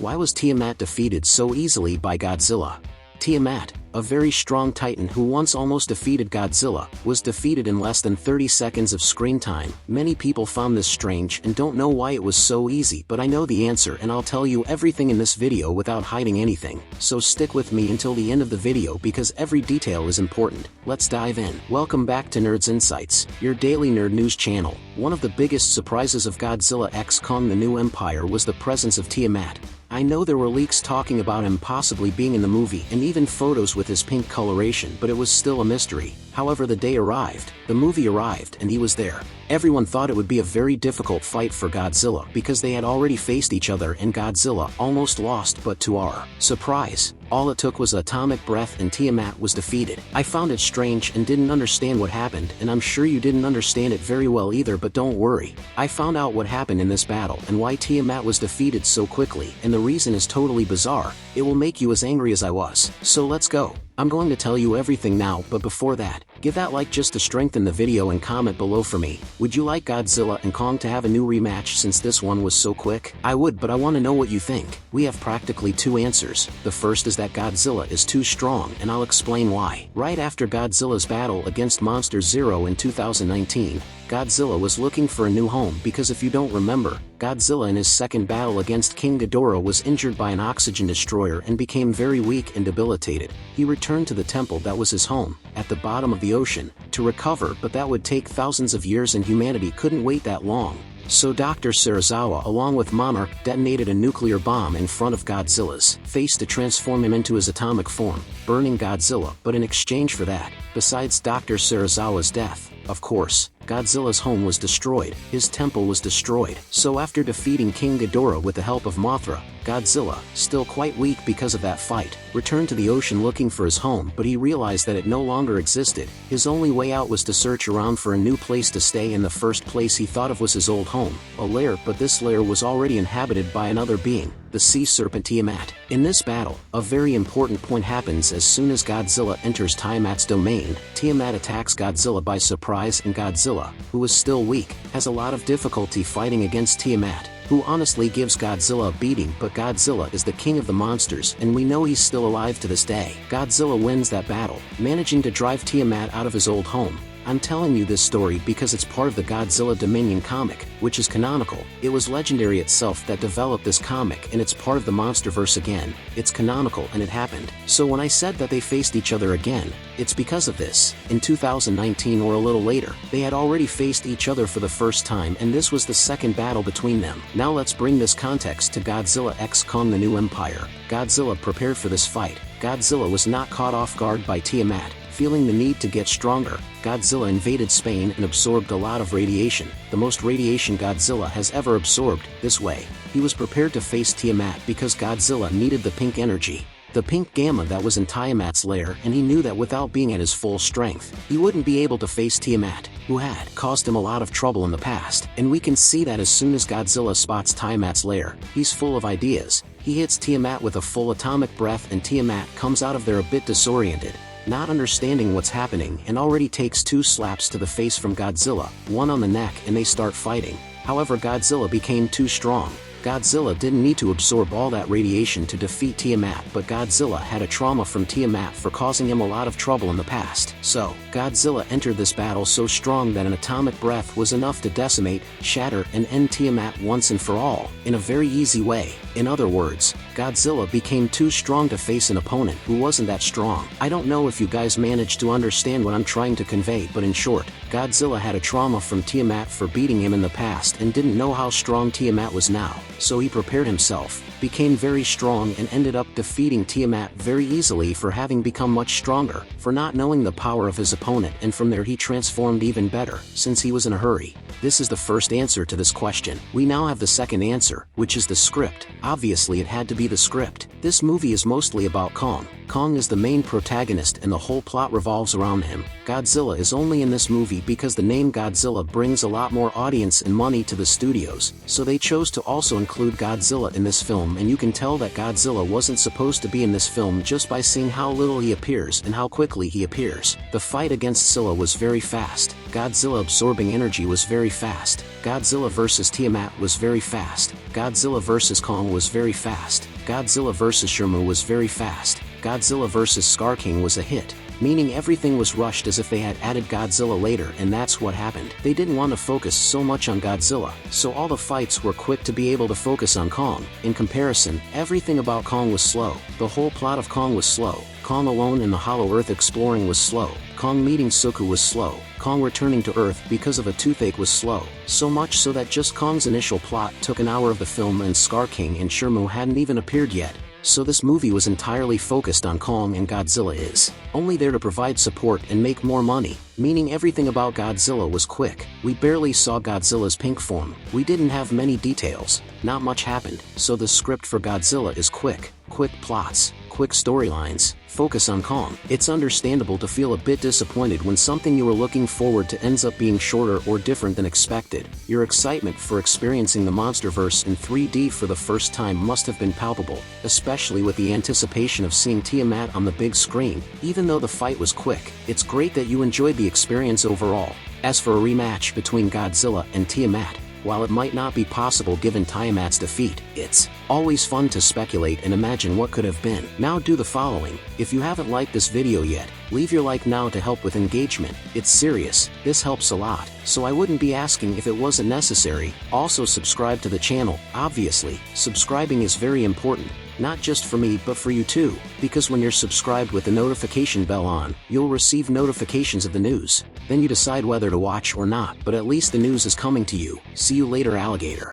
Why was Tiamat defeated so easily by Godzilla? Tiamat, a very strong titan who once almost defeated Godzilla, was defeated in less than 30 seconds of screen time. Many people found this strange and don't know why it was so easy, but I know the answer and I'll tell you everything in this video without hiding anything. So stick with me until the end of the video because every detail is important. Let's dive in. Welcome back to Nerds Insights, your daily nerd news channel. One of the biggest surprises of Godzilla x Kong: The New Empire was the presence of Tiamat. I know there were leaks talking about him possibly being in the movie and even photos with his pink coloration, but it was still a mystery. However, the day arrived, the movie arrived, and he was there. Everyone thought it would be a very difficult fight for Godzilla because they had already faced each other and Godzilla almost lost, but to our surprise, all it took was atomic breath and Tiamat was defeated. I found it strange and didn't understand what happened, and I'm sure you didn't understand it very well either, but don't worry. I found out what happened in this battle and why Tiamat was defeated so quickly, and the reason is totally bizarre. It will make you as angry as I was. So let's go. I'm going to tell you everything now, but before that, give that like just to strengthen the video and comment below for me. Would you like Godzilla and Kong to have a new rematch since this one was so quick? I would, but I want to know what you think. We have practically two answers. The first is that Godzilla is too strong, and I'll explain why. Right after Godzilla's battle against Monster Zero in 2019, Godzilla was looking for a new home because if you don't remember, Godzilla in his second battle against King Ghidorah was injured by an oxygen destroyer and became very weak and debilitated. He returned to the temple that was his home, at the bottom of the ocean, to recover, but that would take thousands of years and humanity couldn't wait that long. So Dr. Serizawa along with Monarch detonated a nuclear bomb in front of Godzilla's face to transform him into his atomic form, burning Godzilla. But in exchange for that, besides Dr. Serizawa's death, of course, Godzilla's home was destroyed, his temple was destroyed. So after defeating King Ghidorah with the help of Mothra, Godzilla, still quite weak because of that fight, returned to the ocean looking for his home, but he realized that it no longer existed. His only way out was to search around for a new place to stay, and the first place he thought of was his old home, a lair, but this lair was already inhabited by another being, the sea serpent Tiamat. In this battle, a very important point happens as soon as Godzilla enters Tiamat's domain. Tiamat attacks Godzilla by surprise, and Godzilla, who is still weak, has a lot of difficulty fighting against Tiamat, who honestly gives Godzilla a beating, but Godzilla is the king of the monsters and we know he's still alive to this day. Godzilla wins that battle, managing to drive Tiamat out of his old home. I'm telling you this story because it's part of the Godzilla Dominion comic, which is canonical. It was Legendary itself that developed this comic and it's part of the monsterverse again. It's canonical and it happened. So when I said that they faced each other again, it's because of this. In 2019 or a little later, they had already faced each other for the first time and this was the second battle between them. Now let's bring this context to Godzilla x Kong: The New Empire. Godzilla prepared for this fight. Godzilla was not caught off guard by Tiamat. Feeling the need to get stronger, Godzilla invaded Spain and absorbed a lot of radiation, the most radiation Godzilla has ever absorbed. This way, he was prepared to face Tiamat because Godzilla needed the pink energy, the pink gamma that was in Tiamat's lair, and he knew that without being at his full strength, he wouldn't be able to face Tiamat, who had caused him a lot of trouble in the past. And we can see that as soon as Godzilla spots Tiamat's lair, he's full of ideas. He hits Tiamat with a full atomic breath and Tiamat comes out of there a bit disoriented, not understanding what's happening, and already takes two slaps to the face from Godzilla, one on the neck, and they start fighting. However, Godzilla became too strong. Godzilla didn't need to absorb all that radiation to defeat Tiamat, but Godzilla had a trauma from Tiamat for causing him a lot of trouble in the past. So, Godzilla entered this battle so strong that an atomic breath was enough to decimate, shatter, and end Tiamat once and for all, in a very easy way. In other words, Godzilla became too strong to face an opponent who wasn't that strong. I don't know if you guys managed to understand what I'm trying to convey, but in short, Godzilla had a trauma from Tiamat for beating him in the past and didn't know how strong Tiamat was now. So he prepared himself, became very strong, and ended up defeating Tiamat very easily for having become much stronger, for not knowing the power of his opponent, and from there he transformed even better, since he was in a hurry. This is the first answer to this question. We now have the second answer, which is the script. Obviously it had to be the script. This movie is mostly about Kong. Kong is the main protagonist and the whole plot revolves around him. Godzilla is only in this movie because the name Godzilla brings a lot more audience and money to the studios, so they chose to also include Godzilla in this film, and you can tell that Godzilla wasn't supposed to be in this film just by seeing how little he appears and how quickly he appears. The fight against Scylla was very fast. Godzilla absorbing energy was very fast. Godzilla vs. Tiamat was very fast. Godzilla vs. Kong was very fast. Godzilla vs. Shimo was very fast. Godzilla vs. Scar King was a hit, meaning everything was rushed as if they had added Godzilla later, and that's what happened. They didn't want to focus so much on Godzilla, so all the fights were quick to be able to focus on Kong. In comparison, everything about Kong was slow. The whole plot of Kong was slow. Kong alone in the Hollow Earth exploring was slow. Kong meeting Suku was slow. Kong returning to Earth because of a toothache was slow. So much so that just Kong's initial plot took an hour of the film, and Scar King and Shimo hadn't even appeared yet. So this movie was entirely focused on Kong, and Godzilla is only there to provide support and make more money, meaning everything about Godzilla was quick. We barely saw Godzilla's pink form. We didn't have many details. Not much happened, so the script for Godzilla is quick. Quick plots, quick storylines, focus on Kong. It's understandable to feel a bit disappointed when something you were looking forward to ends up being shorter or different than expected. Your excitement for experiencing the monsterverse in 3D for the first time must have been palpable, especially with the anticipation of seeing Tiamat on the big screen. Even though the fight was quick, it's great that you enjoyed the experience overall. As for a rematch between Godzilla and Tiamat, while it might not be possible given Tiamat's defeat, it's always fun to speculate and imagine what could have been. Now do the following. If you haven't liked this video yet, leave your like now to help with engagement. It's serious, this helps a lot, so I wouldn't be asking if it wasn't necessary. Also subscribe to the channel. Obviously, subscribing is very important, not just for me but for you too, because when you're subscribed with the notification bell on, you'll receive notifications of the news. Then you decide whether to watch or not, but at least the news is coming to you. See you later, alligator.